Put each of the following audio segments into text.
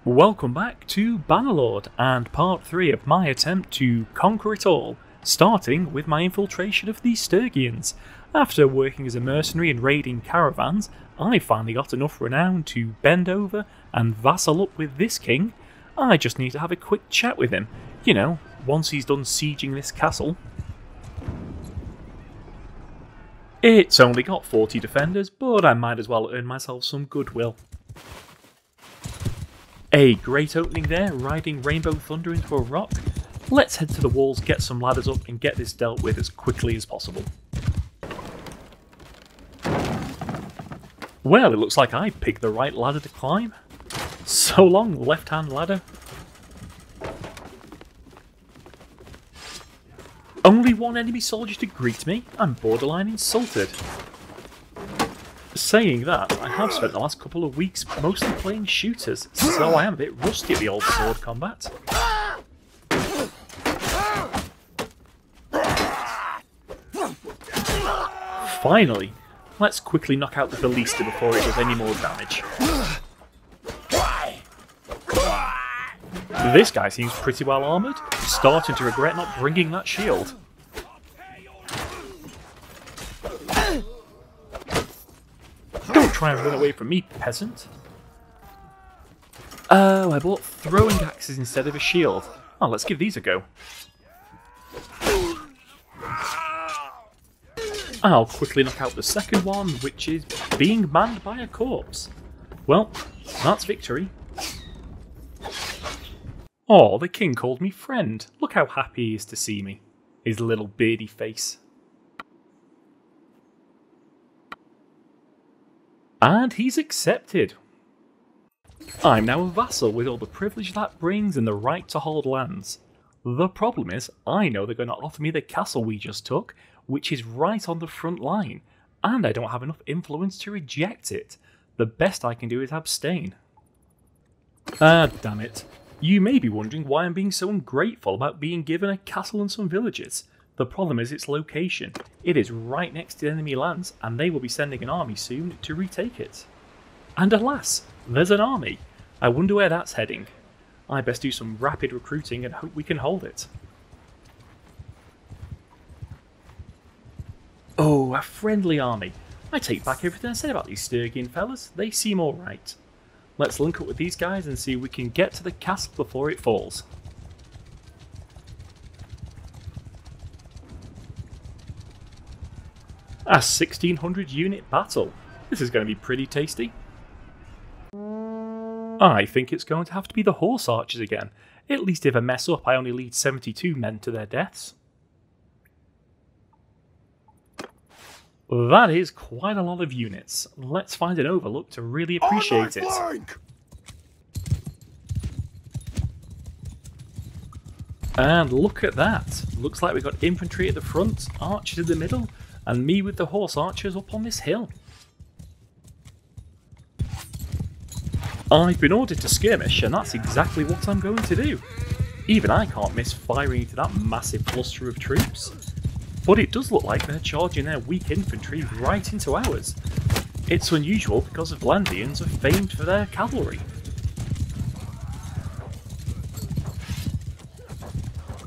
Welcome back to Bannerlord and part 3 of my attempt to conquer it all, starting with my infiltration of the Sturgians. After working as a mercenary and raiding caravans, I finally got enough renown to bend over and vassal up with this king. I just need to have a quick chat with him, you know, once he's done sieging this castle. It's only got 40 defenders, but I might as well earn myself some goodwill. A great opening there, riding Rainbow Thunder into a rock. Let's head to the walls, get some ladders up and get this dealt with as quickly as possible. Well, it looks like I picked the right ladder to climb. So long, left-hand ladder. Only one enemy soldier to greet me? I'm borderline insulted. Saying that, I have spent the last couple of weeks mostly playing shooters, so I am a bit rusty at the old sword combat. Finally! Let's quickly knock out the ballista before it does any more damage. This guy seems pretty well armoured, starting to regret not bringing that shield. Don't try and run away from me, peasant. Oh, I bought throwing axes instead of a shield. Oh, let's give these a go. I'll quickly knock out the second one, which is being manned by a corpse. Well, that's victory. Oh, the king called me friend. Look how happy he is to see me. His little beardy face. And he's accepted. I'm now a vassal with all the privilege that brings and the right to hold lands. The problem is, I know they're going to offer me the castle we just took, which is right on the front line, and I don't have enough influence to reject it. The best I can do is abstain. Ah, damn it. You may be wondering why I'm being so ungrateful about being given a castle and some villages. The problem is its location. It is right next to enemy lands, and they will be sending an army soon to retake it. And alas, there's an army. I wonder where that's heading. I best do some rapid recruiting and hope we can hold it. Oh, a friendly army. I take back everything I said about these Sturgian fellas. They seem alright. Let's link up with these guys and see if we can get to the castle before it falls. A 1600 unit battle. This is going to be pretty tasty. I think it's going to have to be the horse archers again. At least if I mess up, I only lead 72 men to their deaths. That is quite a lot of units. Let's find an overlook to really appreciate it. And look at that. Looks like we've got infantry at the front, archers in the middle, and me with the horse archers up on this hill. I've been ordered to skirmish, and that's exactly what I'm going to do. Even I can't miss firing into that massive cluster of troops. But it does look like they're charging their weak infantry right into ours. It's unusual because Vlandians are famed for their cavalry.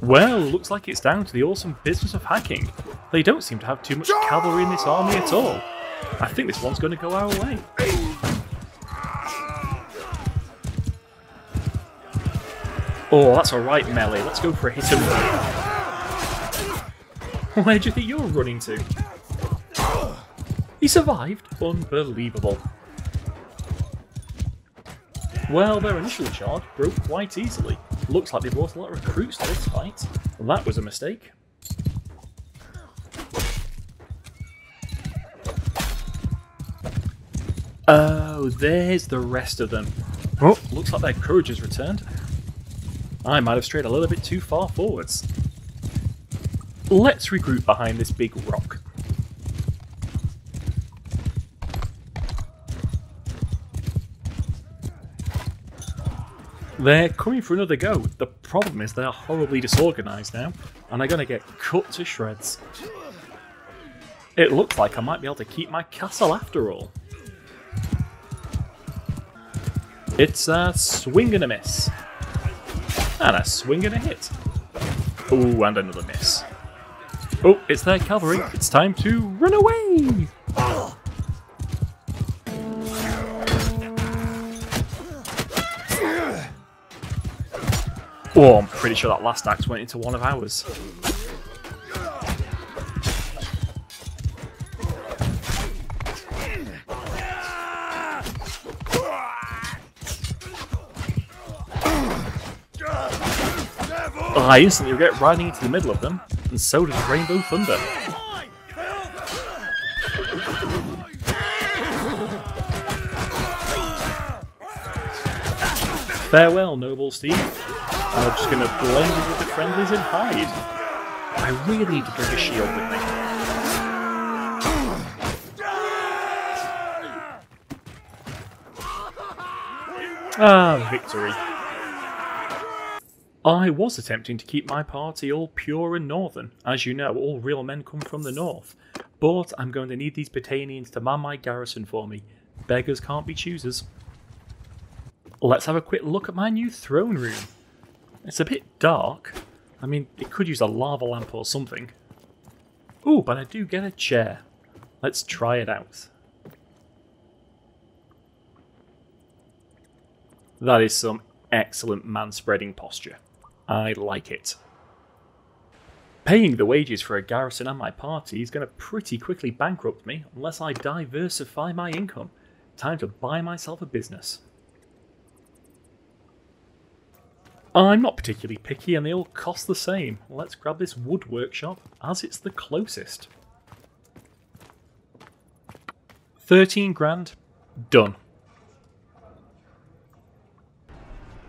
Well, looks like it's down to the awesome business of hacking. They don't seem to have too much cavalry in this army at all. I think this one's going to go our way. Oh, that's a right melee. Let's go for a hit and run. Where do you think you're running to? He survived? Unbelievable. Well, their initial charge broke quite easily. Looks like they brought a lot of recruits to this fight. That was a mistake. Oh, there's the rest of them. Oh, looks like their courage has returned. I might have strayed a little bit too far forwards. Let's regroup behind this big rock. They're coming for another go. The problem is they're horribly disorganised now, and they're going to get cut to shreds. It looks like I might be able to keep my castle after all. It's a swing and a miss. And a swing and a hit. Ooh, and another miss. Oh, it's their cavalry. It's time to run away! Oh, I'm pretty sure that last axe went into one of ours. I instantly regret riding into the middle of them, and so does Rainbow Thunder. Farewell, noble Steve. I'm just going to blend in with the friendlies and hide. I really need to bring a shield with me. Ah, victory. I was attempting to keep my party all pure and northern. As you know, all real men come from the north. But I'm going to need these Britannians to man my garrison for me. Beggars can't be choosers. Let's have a quick look at my new throne room. It's a bit dark. I mean, it could use a lava lamp or something. Ooh, but I do get a chair. Let's try it out. That is some excellent man-spreading posture. I like it. Paying the wages for a garrison and my party is going to pretty quickly bankrupt me unless I diversify my income. Time to buy myself a business. I'm not particularly picky and they all cost the same. Let's grab this wood workshop as it's the closest. 13 grand. Done.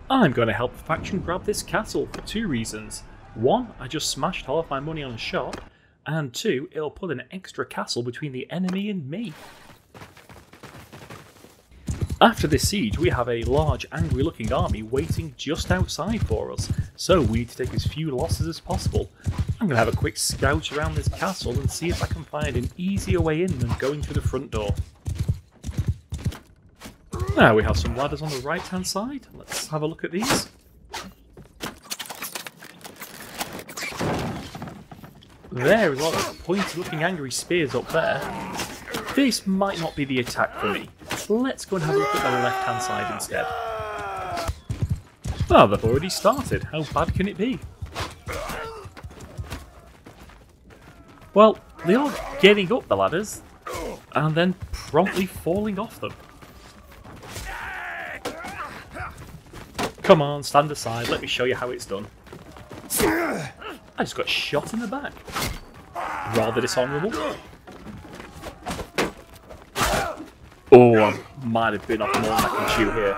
I'm going to help the faction grab this castle for two reasons. One, I just smashed half my money on a shop, and two, it'll put an extra castle between the enemy and me. After this siege, we have a large, angry-looking army waiting just outside for us, so we need to take as few losses as possible. I'm going to have a quick scout around this castle and see if I can find an easier way in than going through the front door. Now we have some ladders on the right-hand side. Let's have a look at these. There is a lot of pointy-looking angry spears up there. This might not be the attack for me. Let's go and have a look at the left-hand side instead. Oh, they've already started. How bad can it be? Well, they are getting up the ladders, and then promptly falling off them. Come on, stand aside, let me show you how it's done. I just got shot in the back. Rather dishonourable. Oh, I might have been off more than I can chew here.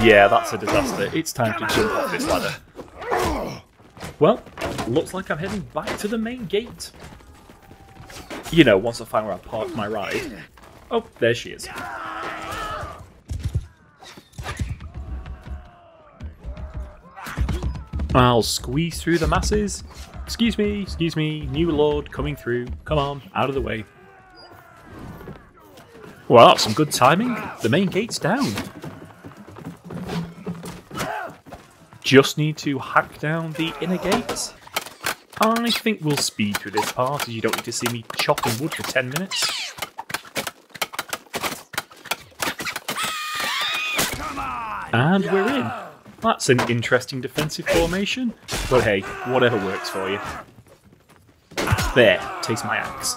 Yeah, that's a disaster. It's time to jump off this ladder. Well, looks like I'm heading back to the main gate. You know, once I find where I parked my ride. Oh, there she is. I'll squeeze through the masses. Excuse me, new lord coming through. Come on, out of the way. Well, that's some good timing. The main gate's down. Just need to hack down the inner gates. I think we'll speed through this part as you don't need to see me chopping wood for 10 minutes. And we're in. That's an interesting defensive formation, but hey, whatever works for you. There, takes my axe.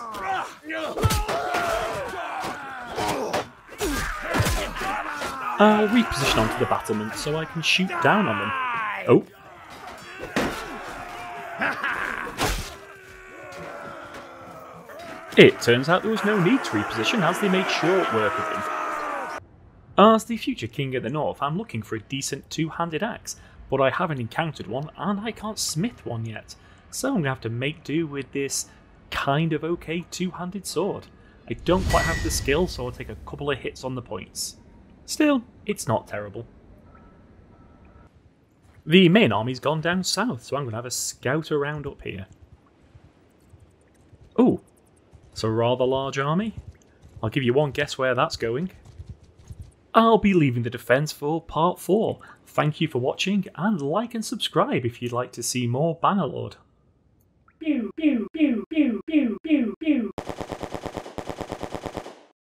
I'll reposition onto the battlement so I can shoot down on them. Oh. It turns out there was no need to reposition as they made short work of him. As the future king of the north, I'm looking for a decent two-handed axe, but I haven't encountered one and I can't smith one yet, so I'm going to have to make do with this kind of okay two-handed sword. I don't quite have the skill, so I'll take a couple of hits on the points. Still, it's not terrible. The main army's gone down south, so I'm going to have a scout around up here. Oh, it's a rather large army. I'll give you one guess where that's going. I'll be leaving the defence for part 4. Thank you for watching, and like and subscribe if you'd like to see more Bannerlord.